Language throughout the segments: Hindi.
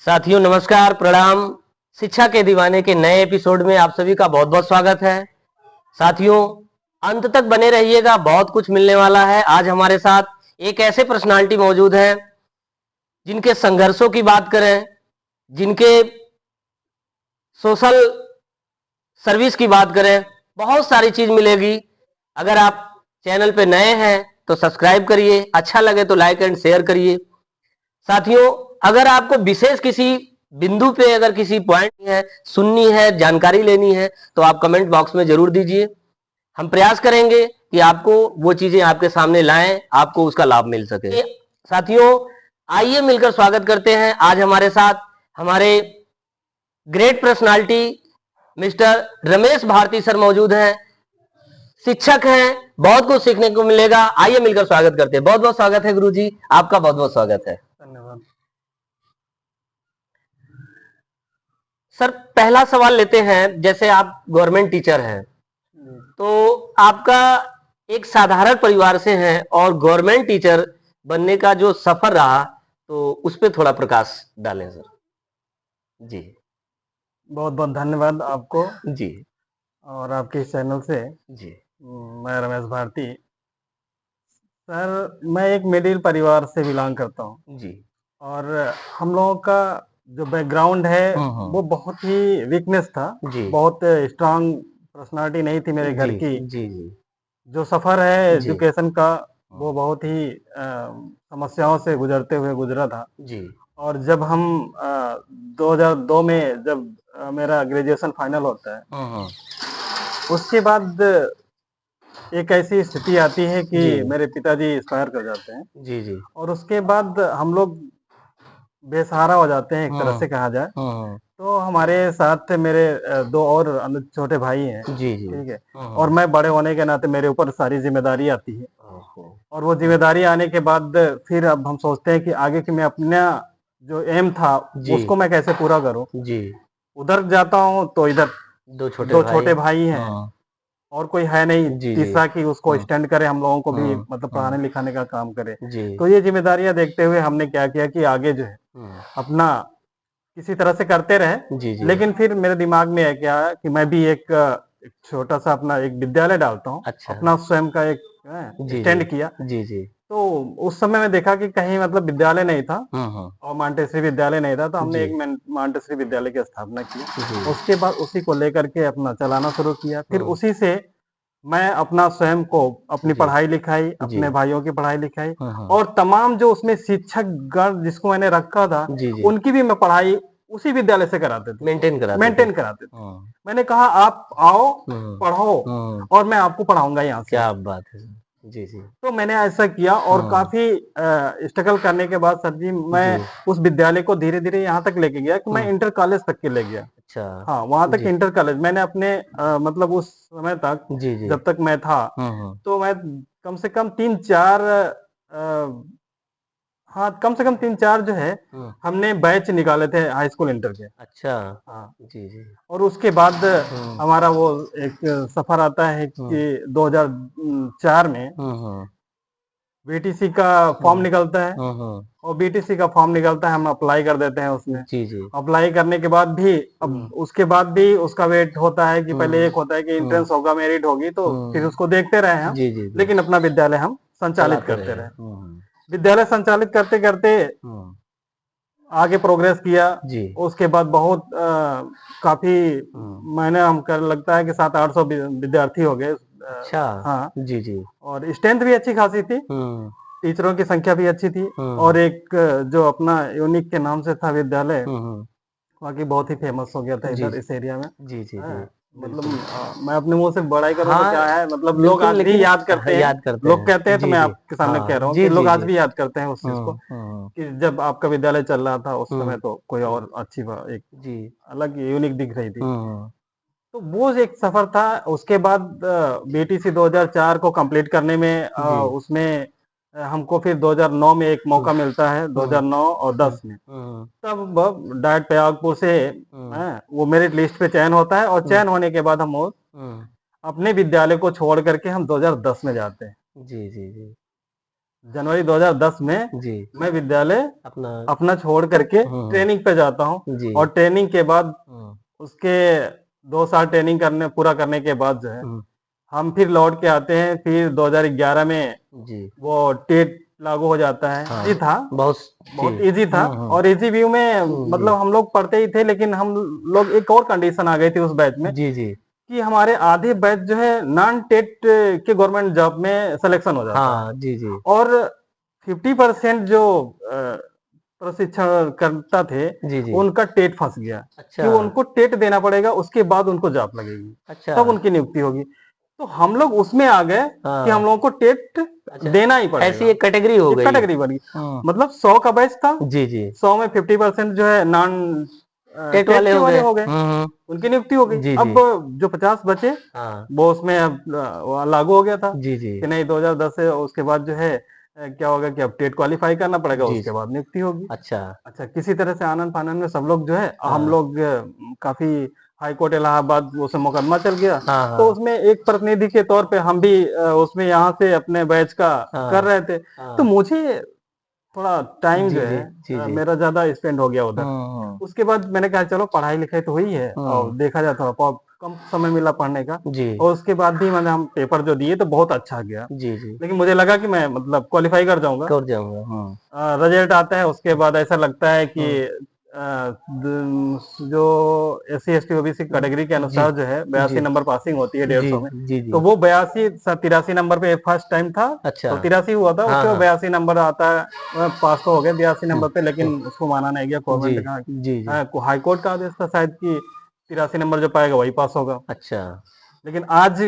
साथियों नमस्कार प्रणाम। शिक्षा के दीवाने के नए एपिसोड में आप सभी का बहुत बहुत स्वागत है। साथियों अंत तक बने रहिएगा, बहुत कुछ मिलने वाला है। आज हमारे साथ एक ऐसे पर्सनालिटी मौजूद हैं जिनके संघर्षों की बात करें, जिनके सोशल सर्विस की बात करें, बहुत सारी चीज मिलेगी। अगर आप चैनल पे नए हैं तो सब्सक्राइब करिए, अच्छा लगे तो लाइक एंड शेयर करिए। साथियों अगर आपको विशेष किसी बिंदु पे अगर किसी पॉइंट है सुननी है, जानकारी लेनी है, तो आप कमेंट बॉक्स में जरूर दीजिए। हम प्रयास करेंगे कि आपको वो चीजें आपके सामने लाएं, आपको उसका लाभ मिल सके। साथियों आइए मिलकर स्वागत करते हैं। आज हमारे साथ हमारे great personality mister Ramesh Bharti sir मौजूद हैं, शिक्षक हैं, बहुत कुछ सीखने को मिलेगा। आइए मिलकर स्वागत करते हैं। बहुत बहुत स्वागत है गुरुजी, आपका बहुत बहुत स्वागत है। धन्यवाद सर पहला सवाल लेते हैं। जैसे आप गवर्नमेंट टीचर हैं, तो आपका एक साधारण परिवार से हैं और गवर्नमेंट टीचर बनने का जो सफर रहा, तो उस पर थोड़ा प्रकाश डालें सर जी। बहुत बहुत धन्यवाद आपको जी और आपके इस चैनल से। जी मैं रमेश भारती सर, मैं एक मिडिल परिवार से बिलोंग करता हूँ जी और हम लोगों का जो बैकग्राउंड है हम्म। वो बहुत ही वीकनेस था। जी बहुत स्ट्रांग पर्सनालिटी नहीं थी मेरे घर जी की। जी जी जो सफ़र है जी एजुकेशन का वो बहुत ही समस्याओं से गुजरते हुए गुजरा था। जी और जब हम 2002 में जब मेरा ग्रेजुएशन फाइनल होता है, हम्म। उसके बाद एक ऐसी स्थिति आती है कि जी मेरे पिताजी एक्सपायर कर जाते हैं जी जी और उसके बाद हम लोग बेसहारा हो जाते हैं, एक तरह से कहा जाए। हम्म। तो हमारे साथ मेरे 2 और छोटे भाई हैं, जी जी ठीक है? और मैं बड़े होने के नाते मेरे ऊपर सारी ज़िम्मेदारी आती है ओहो, और वो ज़िम्मेदारी आने के बाद फिर अब हम सोचते हैं कि आगे कि मैं अपना जो एम था, जी उसको मैं कैसे पूरा करूँ? जी उधर जाता हूँ तो इधर दो छोटे 2 भाई। छोटे भाई हैं हाँ और कोई है नहीं जी जी तीसरा कि उसको हाँ स्टैंड करे, हम लोगों को भी हाँ मतलब हाँ पढ़ाने-लिखाने का काम करे। जी तो ये ज़िम्मेदारियाँ देखते हुए हमने क्या किया कि आगे जो है हम्म, अपना किसी तरह से करते रहे। जी जी लेकिन फिर मेरे दिमाग में है क्या कि मैं भी एक छोटा-सा अपना एक विद्यालय डालता हूँ। अच्छा अपना स्वयं का एक जी जी स्टैंड किया। जी जी तो उस समय मैं देखा कि कहीं मतलब विद्यालय नहीं था और मांटेसरी विद्यालय नहीं था, तो हमने जी एक मांटेसरी विद्यालय की स्थापना की। जी उसके बाद उसी को लेकर के अपना चलाना शुरू किया। फिर हाँ उसी से मैं अपना स्वयं को अपनी जी पढ़ाई-लिखाई, जी अपने भाइयों की पढ़ाई-लिखाई हाँ हाँ और तमाम जो उसमें शिक्षक गण जिसको मैंने रखा था, जी जी उनकी भी मैं पढ़ाई उसी विद्यालय से कराते थे, मेंटेन कराते थे। मेंटेन कराते थे। हाँ मैंने कहा आप आओ, हाँ पढ़ो हाँ और मैं आपको पढ़ाऊँगा यहाँ से। क्या बात है सर। जी जी तो मैंने ऐसा किया और हाँ काफ़ी स्ट्रगल करने के बाद सर जी मैं जी उस विद्यालय को धीरे-धीरे यहाँ तक लेके गया कि मैं हाँ इंटर कॉलेज तक के ले गया। अच्छा हाँ, वहाँ तक जी इंटर कॉलेज मैंने अपने मतलब उस समय तक जी जी जब तक मैं था, हाँ हाँ तो मैं कम से कम 3-4 अ, हाँ, कम से कम 3-4 जो है हाँ हमने बैच निकाले थे हाई स्कूल इंटर के। अच्छा हाँ, जी जी और उसके बाद हाँ हमारा वो एक सफ़र आता है हाँ कि 2004 में हाँ हाँ बीटीसी का फॉर्म हाँ निकलता है। हाँ हाँ और बीटीसी का फॉर्म निकलता है, हम अप्लाई कर देते हैं उसमें। जी जी अप्लाई करने के बाद भी अब उसके बाद भी उसका वेट होता है कि पहले हाँ एक होता है कि हाँ एंट्रेंस होगा, मेरिट होगी, तो फिर हाँ उसको देखते रहे हम, जी जी जी लेकिन अपना विद्यालय हम संचालित चलाते करते रहे। रहे। विद्यालय संचालित करते-करते हाँ आगे प्रोग्रेस किया। जी उसके बाद बहुत काफ़ी हाँ मैंने हमको लगता है कि 700-800 विद्यार्थी हो गए। अच्छा हाँ, जी जी और स्ट्रेंथ भी अच्छी खासी थी। हाँ टीचरों की संख्या भी अच्छी थी हाँ और एक जो अपना यूनिक के नाम से था विद्यालय, हाँ बाकी बहुत ही फेमस हो गया था जी इधर इस एरिया में। जी जी जी हैं, मतलब बिल्कुल। मैं अपने मुँह से बड़ाई करूँ तो हाँ क्या है, मतलब लोग बिल्कुल, आज भी लेकिन याद हाँ, करते हैं। याद करते लोग हैं। कहते हैं तो जी मैं जी आपके सामने कह हाँ रहा हूँ जी कि लोग जी आज जी भी याद करते हैं उस चीज़ को हाँ हाँ कि जब आपका विद्यालय चल रहा था, उस हाँ समय तो कोई और अच्छी एक जी अलग यूनिक दिख रही थी। हाँ तो वो एक सफ़र था। उसके बाद बीटीसी 2004 को कंप्लीट करने में जी उसमें हमको फिर 2009 में एक हाँ मौका मिलता है, हाँ 2009 और हाँ 10 में। हाँ तब डायरेक्ट प्रयागपुर से हाँ वो मेरिट लिस्ट पे चयन होता है और हाँ चयन होने के बाद हम वो हाँ अपने विद्यालय को छोड़ करके हम 2010 में जाते हैं। जी जी जी जनवरी 2010 में जी मैं विद्यालय अपना अपना छोड़ करके ट्रेनिंग पे जाता हूँ जी और ट्रेनिंग के बाद हम्म, उसके 2 साल ट्रेनिंग पूरा करने के बाद जो है हम्म, हम फिर लौट के आते हैं। फिर 2011 में जी वो टेट लागू हो जाता है। हाँ ये था, बहुत बहुत जी इजी था। और इजी व्यू में जी मतलब हम लोग पढ़ते ही थे, लेकिन हम लोग एक और कंडीशन आ गई थी उस बैच में जी जी कि हमारे आधे बैच जो है नॉन टेट के गवर्नमेंट जॉब में सिलेक्शन हो जाता है हाँ जी जी और 50% जो प्रशिक्षण करता थे जी जी उनका टेट फंस गया कि अच्छा उनको टेट देना पड़ेगा, उसके बाद उनको जॉब लगेगी, अच्छा तब उनकी नियुक्ति होगी। तो हम लोग उसमें आ गए कि हम हाँ लोगों को टेट अच्छा देना ही ऐसी पड़ेगा। एक कैटेगरी हो एक गई कैटेगरी बनी, मतलब 100 का बैच था, जी जी 100 में 50% जो है नॉन टेट टेट वाले के हो वाले गए हो गए, उनकी नियुक्ति हो गई। जी अब जी जो 50 बचे हाँ वो उसमें अब वो लागू हो गया था जी जी कि नहीं 2010 से उसके बाद जो है क्या होगा कि अब टेट क्वालिफाई करना पड़ेगा, जी उसके बाद नियुक्ति होगी। अच्छा अच्छा, किसी तरह से आनंद फानंद में सब लोग जो है हम हाँ लोग काफी हाई कोर्ट इलाहाबाद उसमें मुकदमा चल गया। हाँ तो हाँ उसमें एक प्रतिनिधि के तौर पे हम भी उसमें यहाँ से अपने बैच का कर हाँ रहे थे। तो हाँ मुझे थोड़ा टाइम जो जी जी है जी जी मेरा ज्यादा स्पेंड हो गया उधर। उसके बाद मैंने कहा चलो पढ़ाई लिखाई तो हुई है और देखा जाए थोड़ा कम समय मिला पढ़ने का। जी और उसके बाद भी मैंने हम पेपर जो दिए तो बहुत अच्छा गया, जी जी लेकिन मुझे लगा कि मैं मतलब क्वालिफाई कर जाऊंगा। कर जाऊंगा रिजल्ट आता है उसके बाद ऐसा लगता है कि हम्म, जो S C S T OBC category के जी अनुसार जो है 82 जी नंबर पासिंग होती है जी 150 में। जी तो जी वो 82 83 नंबर पे फर्स्ट टाइम था, अच्छा तो 83 हुआ था, हाँ उसके बाद हाँ 82 नंबर आता है। पास तो हो गया 82 हम्म, नंबर पे, लेकिन हम्म, उसको माना नहीं गया। गवर्नमेंट जी ने जी जी कहा हाई कोर्ट का आदेश था शायद कि 83 नंबर जो पाएगा वही पास होगा। अच्छा लेकिन आज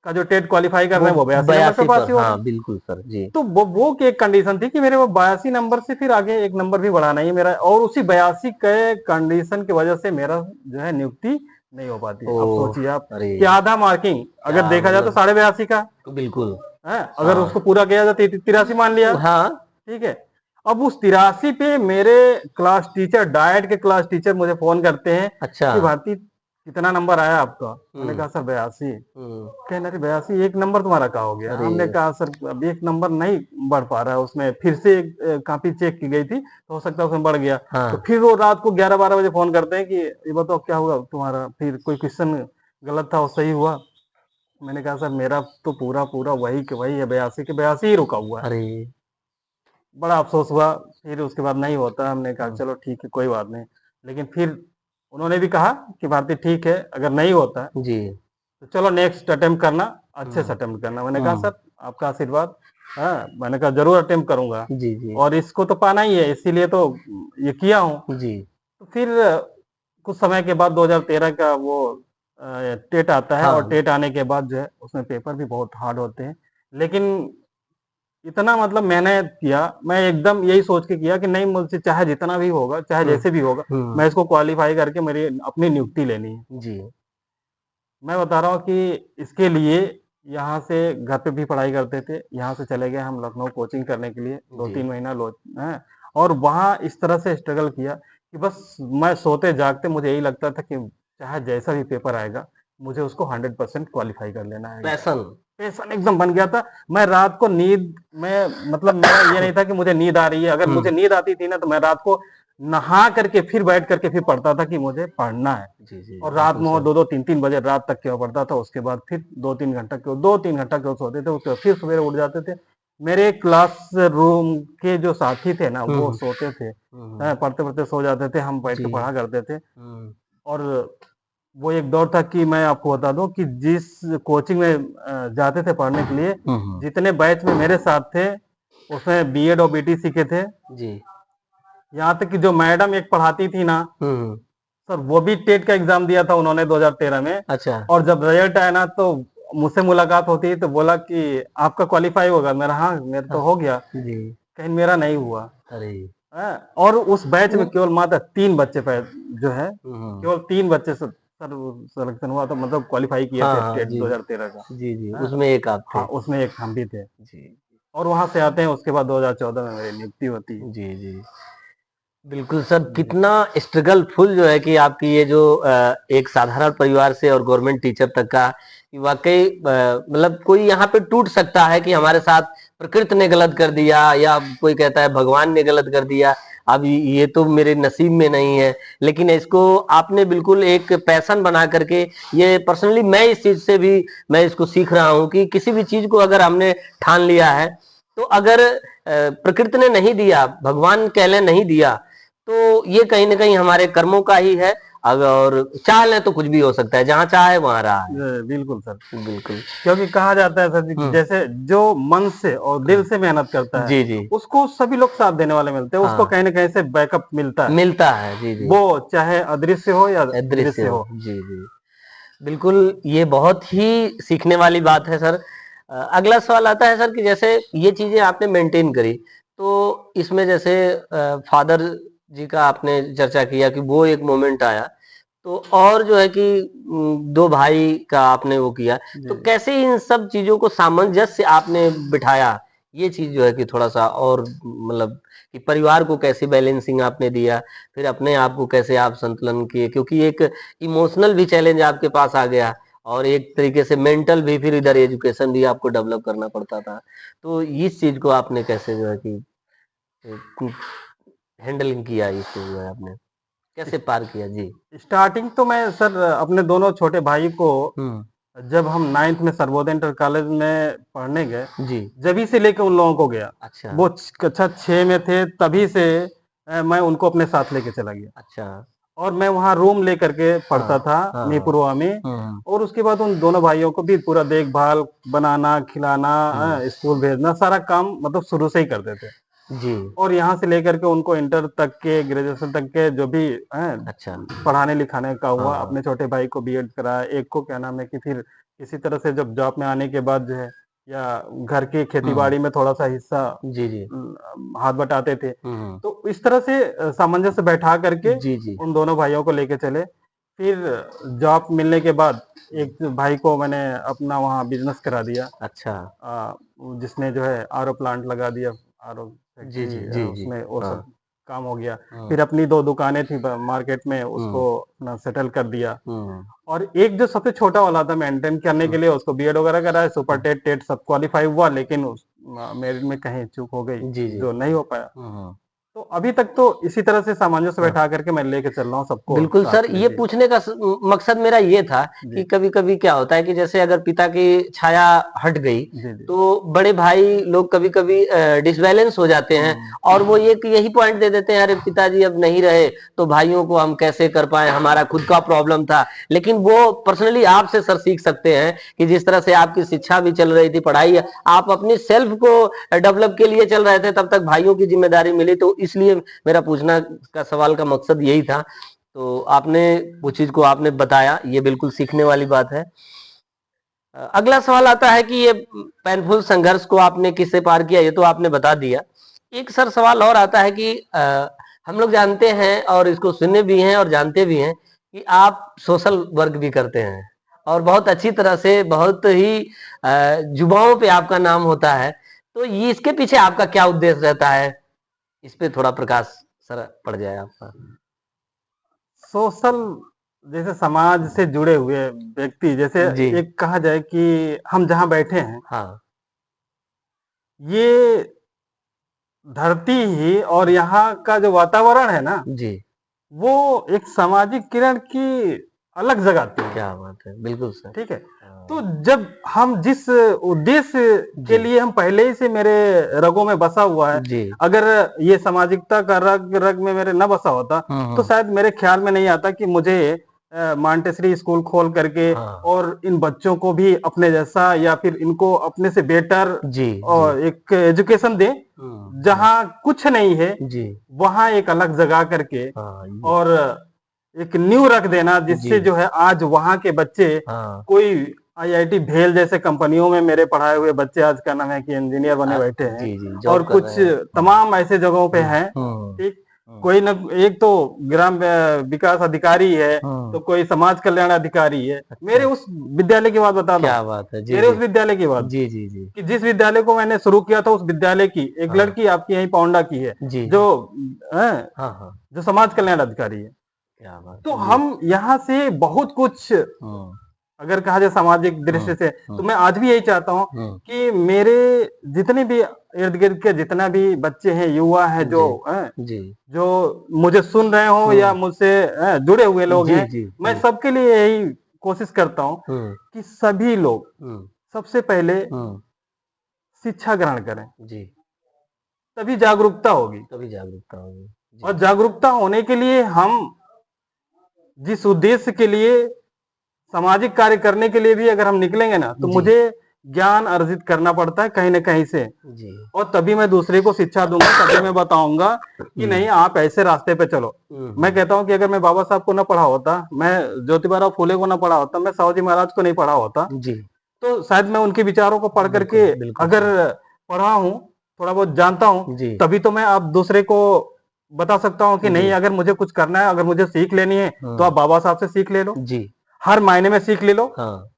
का जो टेट क्वालिफाई कर वो रहे हैं वो 82 नंबर पे 82 पास पर ही होगा। हाँ बिल्कुल सर जी तो वो की एक कंडीशन थी कि मेरे वो 82 नंबर से फिर आगे एक नंबर भी बढ़ाना ही मेरा, और उसी 82 के कंडीशन की वजह से मेरा जो है नियुक्ति नहीं हो पाती। ओ अब सोचिए आप अरे कि आधा मार्किंग क्या अगर देखा जाए तो मतलब 82.5 का बिल्कुल है, अगर हाँ उसको पूरा किया जाए तो 83 मान लिया, हाँ ठीक है। अब उस 83 पे मेरे क्लास टीचर, डायट के क्लास टीचर मुझे फोन करते हैं अच्छा कि भारती कितना नंबर आया आपका। मैंने हम्म कहा सर 82। हम्म कहना कि 82 एक नंबर तुम्हारा कहाँ हो गया। अरे हमने कहा सर अब एक नंबर नहीं बढ़ पा रहा है, उसमें फिर से कॉपी चेक की गई थी तो हो सकता है उसमें बढ़ गया। तो हाँ फिर वो रात को 11-12 बजे फोन करते हैं कि ये बताओ क्या हुआ तुम्हारा, फिर कोई क्वेश्चन गलत था और सही हुआ। मैंने कहा सर मेरा तो पूरा पूरा वही के वही है, 82 के 82 ही रुका हुआ है। अरे बड़ा अफसोस हुआ। फिर उसके बाद नहीं होता, हमने कहा हाँ चलो ठीक है कोई बात नहीं। लेकिन फिर उन्होंने भी कहा कि भारती ठीक है अगर नहीं होता है जी तो चलो नेक्स्ट अटेम्प्ट करना, अच्छे से हम्म अटेम्प्ट करना। मैंने कहा सर आपका आशीर्वाद है, मैंने कहा जरूर अटेम्प्ट करूंगा जी जी और इसको तो पाना ही है, इसीलिए तो ये किया हूँ। जी तो फिर कुछ समय के बाद 2013 का वो टेट आता है, और हाँ टेट आने के बाद जो है उसमें पेपर भी बहुत हार्ड होते हैं। लेकिन इतना मतलब मेहनत किया, मैं एकदम यही सोच के किया कि नहीं मुझसे चाहे जितना भी होगा, चाहे हम्म जैसे भी होगा, मैं इसको क्वालिफाई करके मेरी अपनी नियुक्ति लेनी है। जी मैं बता रहा हूँ कि इसके लिए यहाँ से घर पे भी पढ़ाई करते थे, यहाँ से चले गए हम लखनऊ कोचिंग करने के लिए, दो जी तीन महीना लो हैं। और वहाँ इस तरह से स्ट्रगल किया कि बस मैं सोते जागते मुझे यही लगता था कि चाहे जैसा भी पेपर आएगा मुझे उसको 100% क्वालिफाई कर लेना है एकदम। पैशन पैशन एकदम बन गया था। मैं रात को नींद में मतलब मेरा ये नहीं था कि मुझे नींद आ रही है, अगर मुझे नींद आती थी ना तो मैं रात को नहा करके फिर बैठ करके फिर पढ़ता था कि मुझे पढ़ना है। जी जी और रात बिल्कुल में वो सर 2-2 3-3 बजे रात तक क्यों पढ़ता था। उसके बाद फिर 2-3 घंटा क्यों सोते थे, उसके बाद फिर सवेरे उठ जाते थे। मेरे क्लास रूम के जो साथी थे ना वो हम्म सोते थे, हम्म पढ़ते पढ़ते सो जाते थे, हम बैठ जी के पढ़ा करते थे। हम्म और वो एक दौर था कि मैं आपको बता दूं कि जिस कोचिंग में जाते थे पढ़ने के लिए, हम्म जितने बैच में मेरे साथ थे उसमें बीएड और बीटी सीखे थे। जी यहाँ तक कि जो मैडम एक पढ़ाती थी ना हम्म सर, वो भी टेट का एग्जाम दिया था उन्होंने 2013 में। अच्छा और जब रिजल्ट आया ना तो मुझसे मुलाकात होती है तो बोला कि आपका क्वालिफाई होगा। मेरा हाँ मेरा तो हाँ, हो गया, जी कहीं मेरा नहीं हुआ। अरे और उस बैच वो में केवल मात्र 3 बच्चे जो है, हम्म केवल 3 बच्चे से सर सिलेक्शन हुआ था, मतलब क्वालिफाई किए हाँ थे हाँ टेट जी 2013 का। जी जी हाँ, उसमें एक आप हाँ थे उसमें एक हम भी थे। जी और वहां से आते हैं उसके बाद 2014 में मेरी नियुक्ति होती है। जी जी बिल्कुल सर, कितना स्ट्रगलफुल जो है कि आपकी ये जो एक साधारण परिवार से और गवर्नमेंट टीचर तक का, कि वाकई मतलब कोई यहाँ पे टूट सकता है कि हमारे साथ प्रकृति ने गलत कर दिया, या कोई कहता है भगवान ने गलत कर दिया, अब ये तो मेरे नसीब में नहीं है। लेकिन इसको आपने बिल्कुल एक पैशन बना करके, ये पर्सनली मैं इस चीज से भी मैं इसको सीख रहा हूँ कि किसी भी चीज को अगर हमने ठान लिया है, तो अगर प्रकृति ने नहीं दिया, भगवान कह लें नहीं दिया, तो ये कहीं ना कहीं हमारे कर्मों का ही है। अगर चाह लें तो कुछ भी हो सकता है, जहां चाहे वहां रहा है। बिल्कुल सर, बिल्कुल। क्योंकि कहा जाता है सर जी कि जैसे जो मन से और दिल से मेहनत करता है जी जी। उसको सभी लोग साथ देने वाले मिलते हैं, उसको हाँ, कहीं ना कहीं से बैकअप मिलता है, मिलता है। जी जी। वो चाहे अदृश्य हो या दृश्य दृश्य हो। हो। जी जी। बिल्कुल, ये बहुत ही सीखने वाली बात है सर। अगला सवाल आता है सर कि जैसे ये चीजें आपने मेंटेन करी, तो इसमें जैसे फादर जी का आपने चर्चा किया कि वो एक मोमेंट आया, तो और जो है कि दो भाई का आपने वो किया, तो जी कैसे इन सब चीजों को सामंजस्य आपने बिठाया, ये चीज जो है कि थोड़ा सा और मतलब कि परिवार को कैसे बैलेंसिंग आपने दिया, फिर अपने आप को कैसे आप संतुलन किए, क्योंकि एक इमोशनल भी चैलेंज आपके पास आ गया, और एक तरीके से मेंटल भी, फिर इधर एजुकेशन भी आपको डेवलप करना पड़ता था। तो इस चीज को आपने कैसे जो है कि हैंडलिंग किया, इस चीज जो है आपने कैसे पार किया? जी। स्टार्टिंग तो मैं सर अपने दोनों छोटे भाई को, हम्म। जब हम 9th में सर्वोदय इंटर कॉलेज में पढ़ने गए, जी। जभी से लेके उन लोगों को गया, अच्छा। वो कक्षा 6 में थे तभी से मैं उनको अपने साथ लेके चला गया, अच्छा। और मैं वहाँ रूम लेकर के हाँ पढ़ता था हाँ हाँ। मिपुरवा में। और उसके बाद उन दोनों भाइयों को भी पूरा देखभाल, बनाना, खिलाना, स्कूल भेजना, सारा काम मतलब शुरू से ही करते थे। जी। और यहाँ से लेकर के उनको इंटर तक के, ग्रेजुएशन तक के जो भी अच्छा। पढ़ाने लिखाने का हाँ हुआ, हाँ। अपने छोटे भाई को बीएड कराया, एक को क्या नाम है कि फिर किसी तरह से जब जॉब में आने के बाद जो है, या घर की खेती बाड़ी में थोड़ा सा हिस्सा जी जी। हाथ बटाते थे। हम्म। तो इस तरह से सामंजस्य बैठा करके जी जी। उन दोनों भाइयों को लेके चले। फिर जॉब मिलने के बाद एक भाई को मैंने अपना वहाँ बिजनेस करा दिया, अच्छा। जिसने जो है आरओ प्लांट लगा दिया, आरओ जी फैक्ट्री, जी। जी जी। उसमें वो हाँ। सब काम हो गया। हाँ। फिर अपनी 2 दुकानें थी मार्केट में, उसको हम्म। अपना सेटल कर दिया। हम्म। और एक जो सबसे छोटा वाला था मेंटेन करने के लिए, उसको बीएड वगैरह कराया, सुपर टेट टेट सब क्वालिफाई हुआ, लेकिन उस मेरिट में कहीं चूक हो गई, जी जी। जो नहीं हो पाया। हम्म। तो अभी तक तो इसी तरह से सामंजस्य हाँ। बैठा करके मैं लेके चल रहा हूँ सबको बिल्कुल सर, साथ ये लेके। पूछने का मकसद मेरा ये था कि जी कभी-कभी क्या होता है कि जैसे अगर पिता की छाया हट गई, जी जी। तो बड़े भाई लोग कभी-कभी डिसबैलेंस हो जाते हैं, और वो ये कि यही पॉइंट दे देते हैं, अरे पिताजी अब नहीं रहे, तो भाइयों को हम कैसे कर पाए, हमारा खुद का प्रॉब्लम था। लेकिन वो पर्सनली आपसे सर सीख सकते हैं कि जिस तरह से आपकी शिक्षा भी चल रही थी, पढ़ाई, आप अपनी सेल्फ को डेवलप के लिए चल रहे थे, तब तक भाइयों की जिम्मेदारी मिली, तो इसलिए मेरा पूछना का सवाल का मकसद यही था। तो आपने वो चीज को आपने बताया, ये बिल्कुल सीखने वाली बात है। अगला सवाल आता है कि ये पेनफुल संघर्ष को आपने किससे पार किया, ये तो आपने बता दिया। एक सर सवाल और आता है कि हम लोग जानते हैं और इसको सुने भी हैं और जानते भी हैं कि आप सोशल वर्क भी करते हैं, और बहुत अच्छी तरह से, बहुत ही युवाओं पे आपका नाम होता है। तो ये इसके पीछे आपका क्या उद्देश्य रहता है, इस पे थोड़ा प्रकाश सर पड़ जाए आपका। सोशल, जैसे समाज से जुड़े हुए व्यक्ति, जैसे जी। एक कहा जाए कि हम जहाँ बैठे हैं, हाँ। ये धरती ही और यहाँ का जो वातावरण है ना, जी। वो एक सामाजिक किरण की अलग जगाती है। क्या बात है, बिल्कुल सर। ठीक है। हाँ। तो जब हम जिस उद्देश्य के जी लिए हम पहले ही से मेरे रगों में बसा हुआ है, जी। अगर ये सामाजिकता का रग रग में मेरे न बसा होता, तो शायद मेरे ख्याल में नहीं आता कि मुझे मांटेसरी स्कूल खोल करके हाँ। और इन बच्चों को भी अपने जैसा या फिर इनको अपने से बेटर जी जी। और एक एजुकेशन दें, जहाँ कुछ नहीं है जी। वहाँ एक अलग जगह करके, हाँ और एक नींव रख देना, जिससे जी। जो है आज वहाँ के बच्चे हाँ। कोई आईआईटी भेल जैसे कंपनियों में मेरे पढ़ाए हुए बच्चे आज का नाम है कि इंजीनियर बने बैठे हैं, जी जी, और जॉब कर कुछ रहे हैं। तमाम ऐसे जगहों पे हैं। हम्म। ठीक। कोई न एक तो ग्राम विकास अधिकारी है, तो कोई समाज कल्याण अधिकारी है। मेरे उस विद्यालय की बात बता दो, क्या बात है, जी मेरे उस जी विद्यालय की बात, जी जी जी कि जिस विद्यालय को मैंने शुरू किया था, उस विद्यालय की एक हाँ लड़की आपकी यहीं पौंडा की है, जी जो हैं, हाँ हाँ, जो समाज कल्याण अधिकारी है। क्या बात तो है जी। हम यहाँ से बहुत कुछ, अगर कहा जाए सामाजिक दृष्टि से, तो मैं आज भी यही चाहता हूँ कि मेरे जितने भी इर्द गिर्द के जितना भी बच्चे हैं, युवा हैं, जो हैं, जी जो मुझे सुन रहे हो या मुझसे जुड़े हुए लोग जी हैं, जी मैं जी सबके लिए यही कोशिश करता हूँ कि सभी लोग सबसे पहले शिक्षा ग्रहण करें, जी, तभी जागरूकता होगी। तभी जागरूकता होगी जी। और जागरूकता होने के लिए हम जिस उद्देश्य के लिए, सामाजिक कार्य करने के लिए भी अगर हम निकलेंगे ना, तो जी मुझे ज्ञान अर्जित करना पड़ता है कहीं ना कहीं से, जी और तभी मैं दूसरे को शिक्षा दूंगा, तभी मैं बताऊंगा कि नहीं, आप ऐसे रास्ते पे चलो। मैं कहता हूं कि अगर मैं बाबा साहब को ना पढ़ा होता, मैं ज्योतिबा फूले को ना पढ़ा होता, मैं साहू जी महाराज को नहीं पढ़ा होता, जी, तो शायद मैं उनके विचारों को पढ़ बिल्कुल करके बिल्कुल अगर सही। पढ़ा हूं, थोड़ा बहुत जानता हूं, जी तभी तो मैं अब दूसरे को बता सकता हूं कि नहीं, जी अगर मुझे कुछ करना है, अगर मुझे सीख लेनी है, तो आप बाबा साहब से सीख ले लो, जी हर मायने में सीख ले लो, हाँ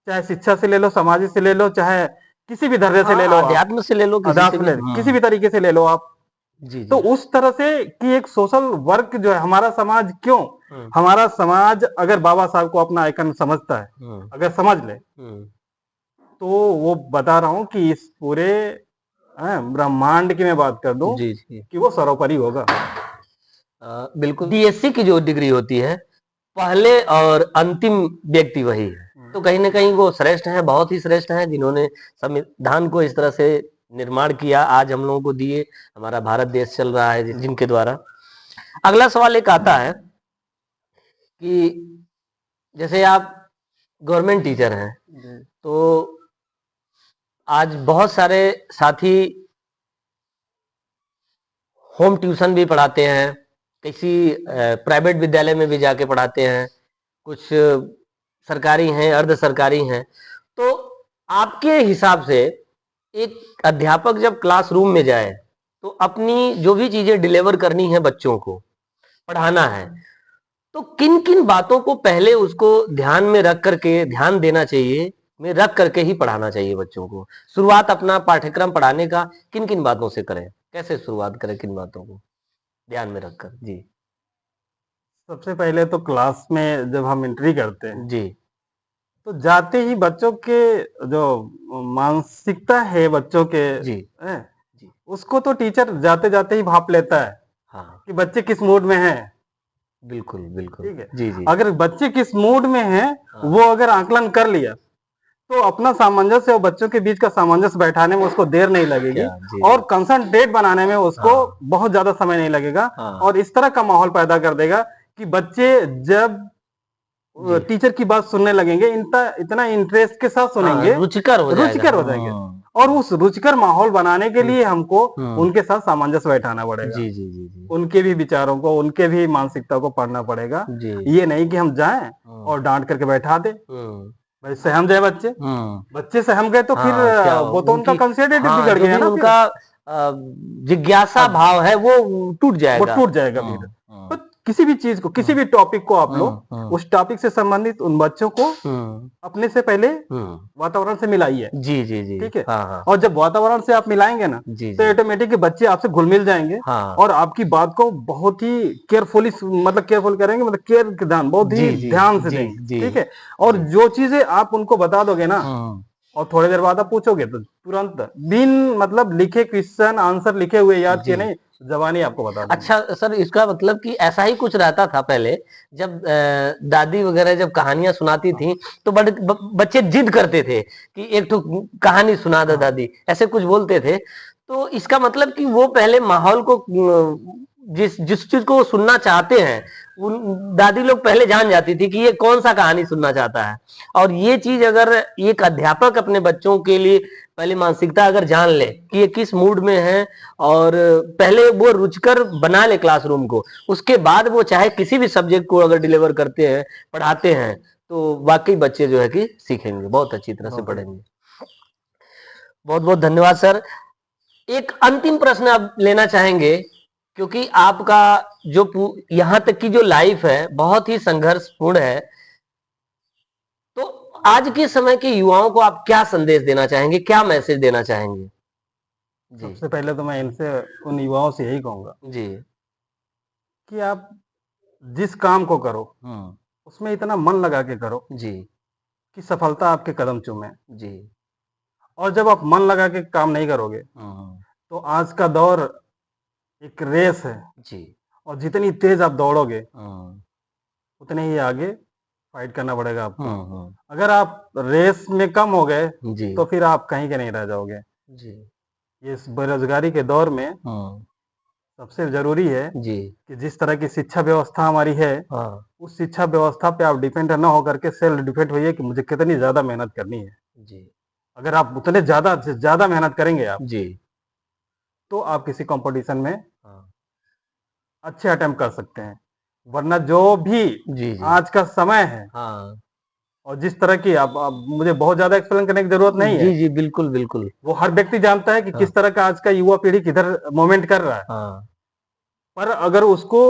चाहे शिक्षा से ले लो, समाज से ले लो, चाहे किसी भी धर्म से हाँ, ले लो आप, अध्यात्म से ले लो, किसी से अदार्थ भी। ले, किसी भी तरीके से ले लो आप। जी तो जी उस तरह से कि एक सोशल वर्क जो है हमारा समाज, क्यों हमारा समाज अगर बाबा साहब को अपना आइकन समझता है, अगर समझ ले, तो वो बता रहा हूं कि इस पूरे ब्रह्मांड की मैं बात कर दूं जी जी कि वो सर्वोपरि होगा। बिल्कुल। बीएससी की जो डिग्री होती है, पहले और अंतिम व्यक्ति वही है, तो कहीं ना कहीं वो श्रेष्ठ हैं, बहुत ही श्रेष्ठ हैं, जिन्होंने संविधान को इस तरह से निर्माण किया, आज हम लोगों को दिए, हमारा भारत देश चल रहा है जिनके द्वारा। अगला सवाल एक आता है कि जैसे आप गवर्नमेंट टीचर हैं, तो आज बहुत सारे साथी होम ट्यूशन भी पढ़ाते हैं, किसी प्राइवेट विद्यालय में भी जाके पढ़ाते हैं, कुछ सरकारी हैं, अर्ध सरकारी हैं। तो आपके हिसाब से एक अध्यापक जब क्लासरूम में जाए, तो अपनी जो भी चीजें डिलीवर करनी है, बच्चों को पढ़ाना है, तो किन किन बातों को पहले उसको ध्यान में रख करके, ध्यान देना चाहिए, में रख करके ही पढ़ाना चाहिए बच्चों को? शुरुआत अपना पाठ्यक्रम पढ़ाने का किन किन बातों से करें, कैसे शुरुआत करें, किन बातों को ध्यान में रखकर? जी सबसे पहले तो क्लास में जब हम एंट्री करते हैं, जी तो जाते ही बच्चों के जो मानसिकता है बच्चों के, जी हैं, जी उसको तो टीचर जाते जाते ही भाप लेता है हाँ, कि बच्चे किस मूड में हैं। बिल्कुल बिल्कुल ठीक है, जी जी अगर बच्चे किस मूड में हैं, हाँ वो अगर आकलन कर लिया, तो अपना सामंजस्य और बच्चों के बीच का सामंजस्य बैठाने में उसको देर नहीं लगेगी, क्या जी और जी कंसंट्रेट बनाने में उसको हाँ बहुत ज्यादा समय नहीं लगेगा, हाँ और इस तरह का माहौल पैदा कर देगा कि बच्चे जब जी टीचर की बात सुनने लगेंगे, इतना इंटरेस्ट के साथ हाँ, सुनेंगे, रुचिकर हो जाएगा। रुचिकर हो जाएंगे। और उस रुचिकर माहौल बनाने के लिए हमको हम्म, उनके साथ सामंजस्य बैठाना पड़ेगा, जी जी जी जी उनके भी विचारों को, उनके भी मानसिकता को पढ़ना पड़ेगा। जी ये नहीं कि हम जाएं और डांट करके बैठा दे, भाई सहम जाए बच्चे, बच्चे सहम गए तो फिर हाँ, क्या वो तो उनका उनकी, कंसेंट्रेटिव हाँ, बिगड़ जो गया भी ना, फिर उनका जिज्ञासा अब भाव है वो टूट वो जाएगा। टूट जाएगा फिर। तो किसी भी चीज को, किसी भी टॉपिक को आप लो, उस टॉपिक से संबंधित उन बच्चों को अपने से पहले वातावरण से मिलाइए। जी जी जी ठीक है, हाँ हाँ और जब वातावरण से आप मिलाएंगे ना, जी तो जी ऑटोमेटिक बच्चे आपसे घुल मिल जाएंगे, हाँ और आपकी बात को बहुत ही केयरफुली, मतलब केयरफुल करेंगे, मतलब केयर ध्यान, बहुत ही जी जी ध्यान से जी देंगे। जी ठीक है, और जी जो चीजें आप उनको बता दोगे ना, हम्म और थोड़ी देर बाद आप पूछोगे, तो तुरंत बिन मतलब लिखे क्वेश्चन आंसर लिखे हुए याद किए जी। नहीं, जबानी आपको बता देंगे। अच्छा सर, इसका मतलब कि ऐसा ही कुछ रहता था पहले, जब दादी वगैरह जब कहानियां सुनाती हाँ, थी, तो बच्चे जिद करते थे कि एक तो कहानी सुना दो हाँ, दादी, ऐसे कुछ बोलते थे। तो इसका मतलब कि वो पहले माहौल को, जिस जिस चीज को वो सुनना चाहते हैं, उन दादी लोग पहले जान जाती थी कि ये कौन सा कहानी सुनना चाहता है। और ये चीज अगर एक अध्यापक अपने बच्चों के लिए पहले मानसिकता अगर जान ले कि ये किस मूड में है, और पहले वो रुचिकर बना ले क्लासरूम को, उसके बाद वो चाहे किसी भी सब्जेक्ट को अगर डिलीवर करते हैं, पढ़ाते हैं, तो वाकई बच्चे जो है कि सीखेंगे, बहुत अच्छी तरह से बहुत पढ़ेंगे। बहुत बहुत धन्यवाद सर। एक अंतिम प्रश्न आप लेना चाहेंगे क्योंकि आपका जो यहाँ तक की जो लाइफ है बहुत ही संघर्षपूर्ण है। तो आज के समय के युवाओं को आप क्या संदेश देना चाहेंगे, क्या मैसेज देना चाहेंगे? जी सबसे पहले तो मैं इनसे, उन युवाओं से यही कहूंगा जी कि आप जिस काम को करो उसमें इतना मन लगा के करो जी कि सफलता आपके कदम चूमे। जी और जब आप मन लगा के काम नहीं करोगे तो आज का दौर एक रेस है, जी और जितनी तेज आप दौड़ोगे उतने ही आगे फाइट करना पड़ेगा आपको। अगर आप रेस में कम हो गए जी तो फिर आप कहीं के नहीं रह जाओगे। जी ये इस बेरोजगारी के दौर में सबसे जरूरी है जी कि जिस तरह की शिक्षा व्यवस्था हमारी है, हाँ उस शिक्षा व्यवस्था पे आप डिपेंड न होकर के सेल्फ डिपेंड होइए कि मुझे कितनी ज्यादा मेहनत करनी है। जी अगर आप उतने ज्यादा से ज्यादा मेहनत करेंगे आप, जी तो आप किसी कंपटीशन में हाँ अच्छे अटेम्प्ट कर सकते हैं। वरना जो भी जी जी आज का समय है, हाँ और जिस तरह की, अब मुझे बहुत ज्यादा एक्सप्लेन करने की जरूरत नहीं है, जी जी बिल्कुल बिल्कुल वो हर व्यक्ति जानता है कि हाँ किस तरह का आज का युवा पीढ़ी किधर मूवमेंट कर रहा है। हाँ पर अगर उसको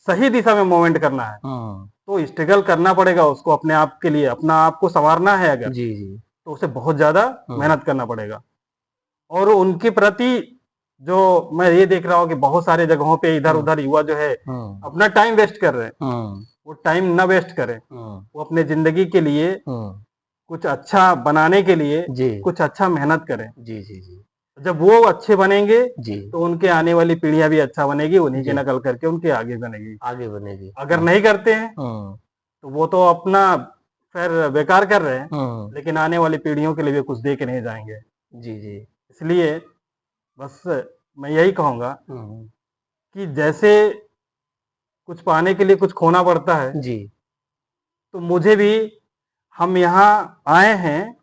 सही दिशा में मूवमेंट करना है तो स्ट्रगल करना पड़ेगा उसको, अपने आप के लिए अपना आप को संवारना है अगर, जी जी तो उसे बहुत ज्यादा मेहनत करना पड़ेगा। और उनके प्रति जो मैं ये देख रहा हूँ कि बहुत सारे जगहों पे इधर उधर युवा जो है अपना टाइम वेस्ट कर रहे हैं, वो टाइम ना वेस्ट करें, वो अपने जिंदगी के लिए कुछ अच्छा बनाने के लिए जी कुछ अच्छा मेहनत करें। जी जी जी जब वो अच्छे बनेंगे जी तो उनके आने वाली पीढ़ियां भी अच्छा बनेगी, उन्हीं की जी नकल करके उनके आगे बनेगी। आगे बनेगी अगर नहीं करते हैं तो वो तो अपना फिर बेकार कर रहे हैं, लेकिन आने वाली पीढ़ियों के लिए भी कुछ दे के नहीं जाएंगे। जी जी इसलिए बस मैं यही कहूंगा कि जैसे कुछ पाने के लिए कुछ खोना पड़ता है, जी तो मुझे भी, हम यहाँ आए हैं,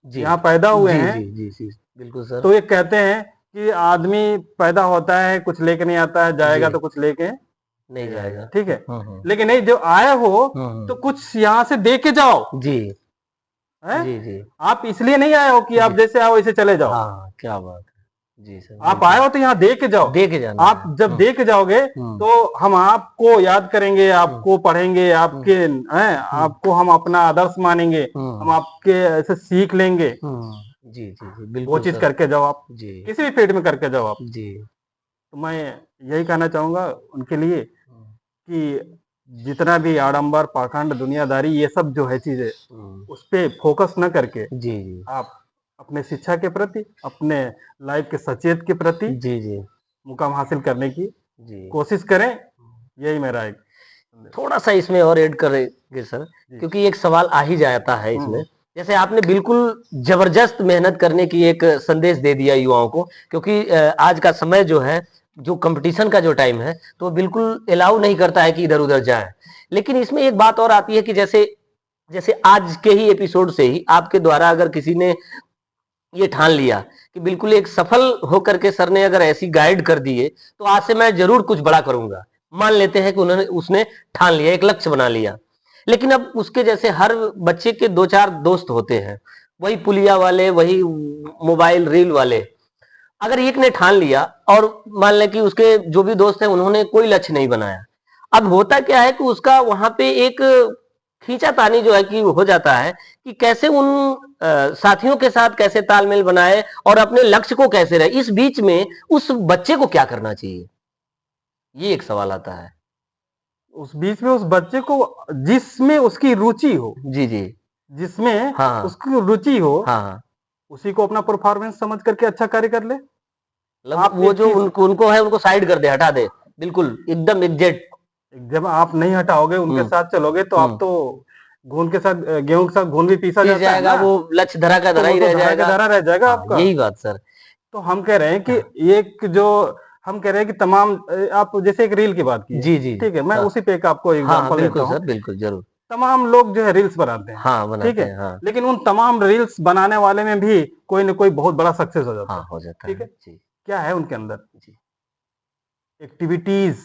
जी यहाँ पैदा हुए जी हैं, जी जी जी बिल्कुल सर तो ये कहते हैं कि आदमी पैदा होता है कुछ लेके नहीं आता है, जाएगा जी तो कुछ लेके नहीं नहीं आएगा, जाएगा ठीक है। लेकिन नहीं, जो आए हो तो कुछ यहाँ से दे के जाओ। जी हैं? जी जी आप इसलिए नहीं आए हो कि आप जी जैसे आओ वैसे चले जाओ। हाँ क्या बात है जी सर आप आए बिल्कुल हो तो यहाँ दे के जाओ। दे के जाना आप है जब दे के जाओगे तो हम आपको याद करेंगे, आपको पढ़ेंगे, आपके हैं, आपको हम अपना आदर्श मानेंगे, हम आपके ऐसे सीख लेंगे। जी जी जी वो बिल्कुल चीज सर करके जाओ आप, जी किसी भी फील्ड में करके जाओ आप। जी तो मैं यही कहना चाहूंगा उनके लिए कि जितना भी आडंबर पाखंड दुनियादारी ये सब जो है चीजें, उस पे फोकस न करके जी जी आप अपने शिक्षा के प्रति, अपने लाइफ के सचेत के प्रति जी जी मुकाम हासिल करने की जी कोशिश करें। यही मेरा एक थोड़ा सा इसमें और ऐड करेंगे सर, क्योंकि एक सवाल आ ही जाता है इसमें। जैसे आपने बिल्कुल जबरदस्त मेहनत करने की एक संदेश दे दिया युवाओं को, क्योंकि आज का समय जो है, जो कंपटीशन का जो टाइम है, तो बिल्कुल अलाउ नहीं करता है कि इधर उधर जाए। लेकिन इसमें एक बात और आती है कि जैसे जैसे आज के ही एपिसोड से ही आपके द्वारा अगर किसी ने ये ठान लिया कि बिल्कुल एक सफल होकर के सर ने अगर ऐसी गाइड कर दिए, तो आज से मैं जरूर कुछ बड़ा करूंगा। मान लेते हैं कि उन्होंने उसने ठान लिया, एक लक्ष्य बना लिया। लेकिन अब उसके जैसे हर बच्चे के दो चार दोस्त होते हैं, वही पुलिया वाले, वही मोबाइल रील वाले। अगर एक ने ठान लिया और मान लें कि उसके जो भी दोस्त हैं उन्होंने कोई लक्ष्य नहीं बनाया, अब होता क्या है कि उसका वहां पे एक खींचातानी जो है कि हो जाता है कि कैसे उन साथियों के साथ कैसे तालमेल बनाए और अपने लक्ष्य को कैसे रहे। इस बीच में उस बच्चे को क्या करना चाहिए, ये एक सवाल आता है। उस बीच में उस बच्चे को जिसमें उसकी रुचि हो, जी जी जिसमें हाँ उसकी रुचि हो, हाँ उसी को अपना परफॉर्मेंस समझ करके अच्छा कार्य कर ले। मतलब आप वो एक जो चीज, उनको है उनको साइड कर दे, हटा दे, बिल्कुल एकदम एग्जैक्ट। जब आप नहीं हटाओगे, उनके साथ चलोगे, तो आप तो घून के साथ, गेहूं के साथ घून भी पीसा पीस जाता है जाएगा, ना, वो लक्ष्य धरा का तो धरा वो ही तो रह धरा के जाएगा। धरा रह जाएगा हाँ, आपका। यही बात सर। तो हम कह रहे हैं कि एक जो हम कह रहे हैं कि तमाम, आप जैसे एक रील की बात की है, जी जी ठीक है, मैं हाँ उसी पे एक आपको हाँ हाँ एग्जांपल देता बिल्कुल हूँ। सर बिल्कुल जरूर। तमाम लोग जो है रील्स बनाते हैं, हाँ ठीक बनाते है, हैं हाँ लेकिन उन तमाम रील्स बनाने वाले में भी कोई ना कोई बहुत बड़ा सक्सेस हो जाता हाँ है, हो जाता ठीक है है। जी क्या है उनके अंदर? जी activities,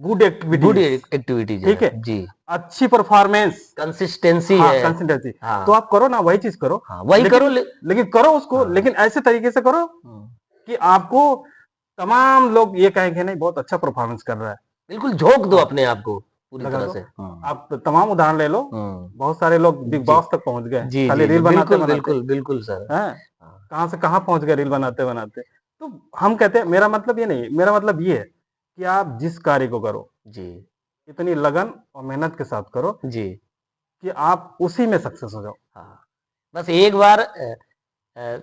good good activities, activities है ठीक है, जी। अच्छी परफॉर्मेंस, कंसिस्टेंसी हाँ है। कंसिस्टेंसी। हाँ तो आप करो ना, वही चीज करो, हाँ वही करो लेकिन लेकिन करो उसको, हाँ लेकिन ऐसे तरीके से करो कि आपको तमाम लोग ये कहेंगे नहीं बहुत अच्छा परफॉर्मेंस कर रहा है। बिल्कुल झोंक दो अपने आप को पूरी लगा तरह दो। से। आप तमाम उदाहरण ले लो, बहुत सारे लोग बिग जी बॉस तक पहुंच गए जी खाली जी जी, रील बनाते बिल्कुल बनाते बिल्कुल बिल्कुल सर। हैं। हाँ, कहाँ से कहाँ पहुंच गए रील बनाते बनाते। तो हम कहते हैं, मेरा मतलब ये नहीं, मेरा मतलब ये है कि आप जिस कार्य को करो जी इतनी लगन और मेहनत के साथ करो जी कि आप उसी में सक्सेस हो जाओ। हाँ, बस एक बार अ,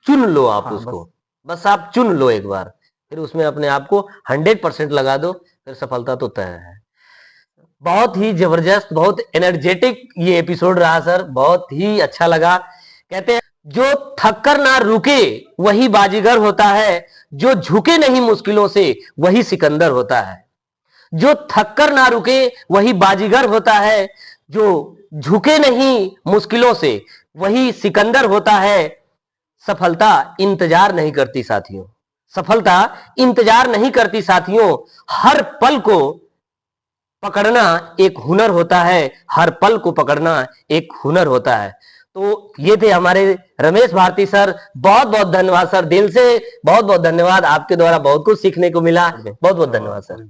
चुन लो आप हाँ उसको, बस। बस आप चुन लो एक बार, फिर उसमें अपने आप को 100% लगा दो, फिर सफलता तो तय है। बहुत ही जबरदस्त, बहुत एनर्जेटिक ये एपिसोड रहा सर, बहुत ही अच्छा लगा। कहते हैं जो थक कर ना रुके वही बाजीगर होता है, जो झुके नहीं मुश्किलों से वही सिकंदर होता है। जो थक कर ना रुके वही बाजीगर होता है, जो झुके नहीं मुश्किलों से वही सिकंदर होता है। सफलता इंतजार नहीं करती साथियों, सफलता इंतजार नहीं करती साथियों, हर पल को पकड़ना एक हुनर होता है, हर पल को पकड़ना एक हुनर होता है। तो ये थे हमारे रमेश भारती सर, बहुत बहुत धन्यवाद सर, दिल से बहुत बहुत धन्यवाद, आपके द्वारा बहुत कुछ सीखने को मिला, बहुत बहुत धन्यवाद सर।